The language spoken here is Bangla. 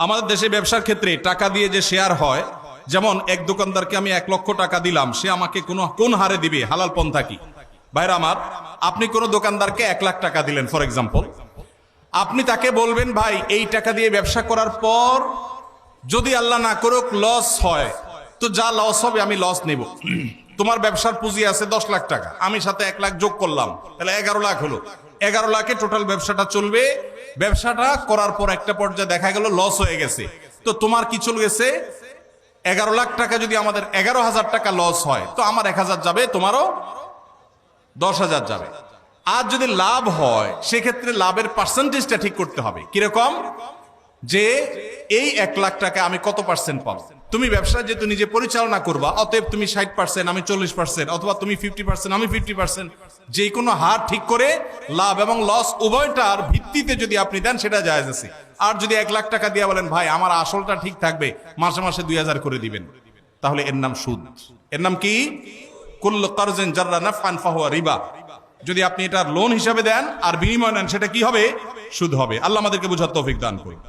আমাদের দেশে ব্যবসার ক্ষেত্রে টাকা দিয়ে যে শেয়ার হয়, যেমন এক দোকানদারকে আমি 1 লক্ষ টাকা দিলাম, সে আমাকে কোন হারে দিবে, হালাল পন্থা কি? ভাইরা আমার, আপনি কোন দোকানদারকে 1 লাখ টাকা দিলেন ফর এক্সাম্পল, আপনি তাকে বলবেন ভাই এই টাকা দিয়ে ব্যবসা করার পর যদি আল্লাহ না করুক লস হয়, তো যা লস হবে আমি লস নেব। তোমার ব্যবসার পুঁজি আছে 10 লাখ টাকা, আমি সাথে 1 লাখ যোগ করলাম, তাহলে 11 লাখ হলো। 11 লাখে টোটাল ব্যবসাটা চলবে। ব্যবসাটা করার পর একটা পর্যায়ে দেখা গেল লস হয়ে গেছে, তো তোমার কি চলে গেছে? 11 লাখ টাকা যদি আমাদের 11,000 টাকা লস হয়, তো আমার 1,000 যাবে, তোমারও 10,000 যাবে। আর যদি লাভ হয়, সেক্ষেত্রে লাভের পার্সেন্টেজটা ঠিক করতে হবে। কিরকম? যে এই 1 লাখ টাকা আমি কত পার্সেন্ট পাবো। তুমি ব্যবসা যেহেতু নিজে পরিচালনা করবা, অতএব তুমি 60%, আমি 40%, অথবা তুমি 50%, আমি 50%, যে কোনো হার ঠিক করে লাভ এবং লস উভয়টার ভিত্তিতে যদি আপনি দেন, সেটা জায়েজ আছে। আর যদি 1 লাখ টাকা দিয়ে বলেন ভাই আমার আসলটা ঠিক থাকবে, মাসে মাসে 2000 করে দিবেন, তাহলে এর নাম সুদ। এর নাম কি? কুল্লু কারজিন জাররা নাফআন ফাহুয়া রিবা। যদি আপনি এটা লোন হিসাবে দেন আর বিনিময় নেন, সেটা কি হবে? সুদ হবে। আল্লাহ আমাদেরকে বুঝার তৌফিক দান করুন।